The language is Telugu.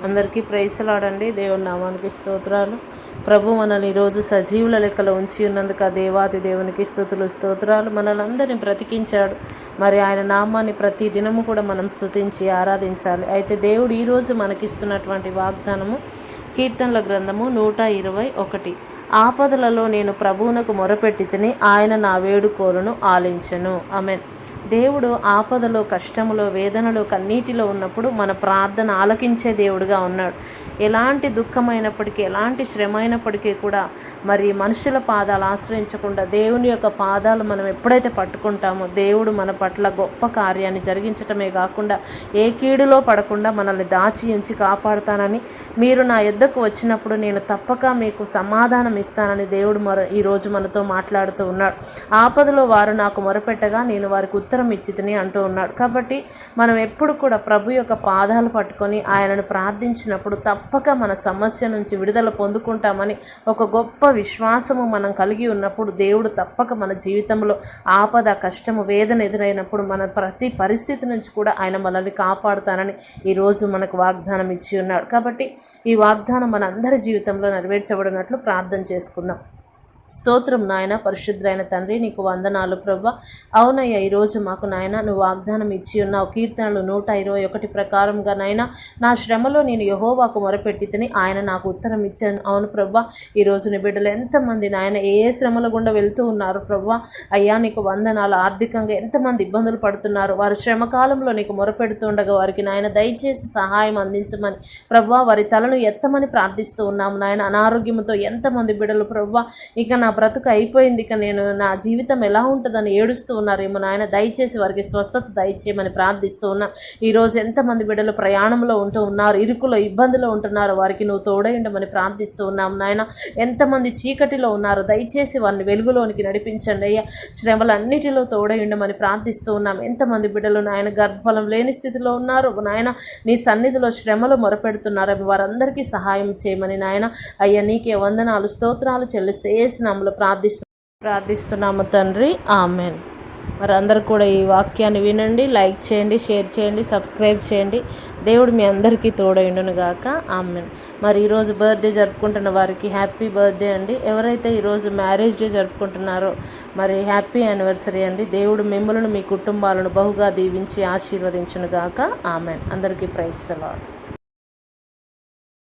అందరికీ ప్రైసలాడండి. దేవుని నామానికి స్తోత్రాలు. ప్రభు మనల్ని ఈరోజు సజీవుల లెక్కలో ఉంచి ఉన్నందుకు ఆ దేవాది దేవునికి స్తోత్రాలు. మనల్ని అందరినీ బ్రతికించాడు. మరి ఆయన నామాన్ని ప్రతి దినము కూడా మనం స్తుతించి ఆరాధించాలి. అయితే దేవుడు ఈరోజు మనకిస్తున్నటువంటి వాగ్దానము కీర్తనల గ్రంథము 121. ఆపదలలో నేను ప్రభువునకు మొరపెట్టి ఆయన నా వేడుకోలును ఆలించెను. ఆమేన్. దేవుడు ఆపదలో, కష్టములో, వేదనలో, కన్నీటిలో ఉన్నప్పుడు మన ప్రార్థన ఆలకించే దేవుడుగా ఉన్నాడు. ఎలాంటి దుఃఖమైనప్పటికీ, ఎలాంటి శ్రమ అయినప్పటికీ కూడా మరి మనుషుల పాదాలు ఆశ్రయించకుండా దేవుని యొక్క పాదాలు మనం ఎప్పుడైతే పట్టుకుంటామో దేవుడు మన పట్ల గొప్ప కార్యాన్ని జరిగించటమే కాకుండా ఏ కీడులో పడకుండా మనల్ని దాచి ఉంచి కాపాడుతానని, మీరు నా యొద్దకు వచ్చినప్పుడు నేను తప్పక మీకు సమాధానం ఇస్తానని దేవుడు ఈరోజు మనతో మాట్లాడుతూ ఉన్నాడు. ఆపదలో వారు నాకు మొరపెట్టగా నేను వారికి ఉత్తరం ఇచ్చితిని అంటూ ఉన్నాడు. కాబట్టి మనం ఎప్పుడు కూడా ప్రభు యొక్క పాదాలు పట్టుకొని ఆయనను ప్రార్థించినప్పుడు తప్పక మన సమస్య నుంచి విడుదల పొందుకుంటామని ఒక గొప్ప విశ్వాసము మనం కలిగి ఉన్నప్పుడు దేవుడు తప్పక మన జీవితంలో ఆపద, కష్టము, వేదన ఎదురైనప్పుడు మన ప్రతి పరిస్థితి నుంచి కూడా ఆయన మనల్ని కాపాడుతానని ఈరోజు మనకు వాగ్దానం ఇచ్చి ఉన్నాడు. కాబట్టి ఈ వాగ్దానం మన అందరి జీవితంలో నెరవేర్చబడినట్లు ప్రార్థన చేసుకుందాం. స్తోత్రం నాయన, పరిశుద్ధులైన తండ్రి, నీకు వందనాలు ప్రభా. అవునయ్యా, ఈరోజు మాకు నాయన నువ్వు వాగ్దానం ఇచ్చి ఉన్నావు. కీర్తనలు 121 ప్రకారంగా నాయన నా శ్రమలో నేను యెహోవాకు మొరపెట్టితిని, ఆయన నాకు ఉత్తరం ఇచ్చాను. అవును ప్రభా, ఈరోజు నీ బిడ్డలు ఎంతమంది నాయన ఏ శ్రమల గుండా వెళ్తూ ఉన్నారు ప్రభా. అయ్యా నీకు వందనాలు. ఆర్థికంగా ఎంతమంది ఇబ్బందులు పడుతున్నారు, వారు శ్రమకాలంలో నీకు మొరపెడుతుండగా వారికి నాయన దయచేసి సహాయం అందించమని ప్రభా వారి తలను ఎత్తమని ప్రార్థిస్తూ ఉన్నాము నాయన. అనారోగ్యంతో ఎంతమంది బిడ్డలు ప్రభా ఇక నా బ్రతుకు అయిపోయింది, ఇక నేను నా జీవితం ఎలా ఉంటుందని ఏడుస్తూ ఉన్నారేమో నాయన. దయచేసి వారికి స్వస్థత దయచేయమని ప్రార్థిస్తూ ఉన్నా. ఈరోజు ఎంతమంది బిడ్డలు ప్రయాణంలో ఉంటూ ఉన్నారు, ఇరుకులో ఇబ్బందిలో ఉంటున్నారు, వారికి నువ్వు తోడై ఉండమని ప్రార్థిస్తూ ఉన్నాం నాయన. ఎంతమంది చీకటిలో ఉన్నారు, దయచేసి వారిని వెలుగులోనికి నడిపించండి అయ్యా. శ్రమలన్నిటిలో తోడై ఉండమని ప్రార్థిస్తూ ఉన్నాం. ఎంతమంది బిడ్డలు నాయన గర్భఫలం లేని స్థితిలో ఉన్నారు నాయన, నీ సన్నిధిలో శ్రమలు మొరపెడుతున్నారు, వారందరికీ సహాయం చేయమని నాయన. అయ్యా నీకే వందనాలు, స్తోత్రాలు చెల్లిస్తే ఏసు నామములో ప్రార్థిస్తున్నాము తండ్రి. ఆమెన్. మరి అందరూ కూడా ఈ వాక్యాన్ని వినండి, లైక్ చేయండి, షేర్ చేయండి, సబ్స్క్రైబ్ చేయండి. దేవుడు మీ అందరికీ తోడైండును గాక. ఆమెన్. మరి ఈరోజు బర్త్డే జరుపుకుంటున్న వారికి హ్యాపీ బర్త్డే అండి. ఎవరైతే ఈరోజు మ్యారేజ్ డే జరుపుకుంటున్నారో మరి హ్యాపీ యానివర్సరీ అండి. దేవుడు మిమ్మల్ని, మీ కుటుంబాలను బహుగా దీవించి ఆశీర్వదించును గాక. ఆమెన్. అందరికీ ప్రైజ్ ది లార్డ్.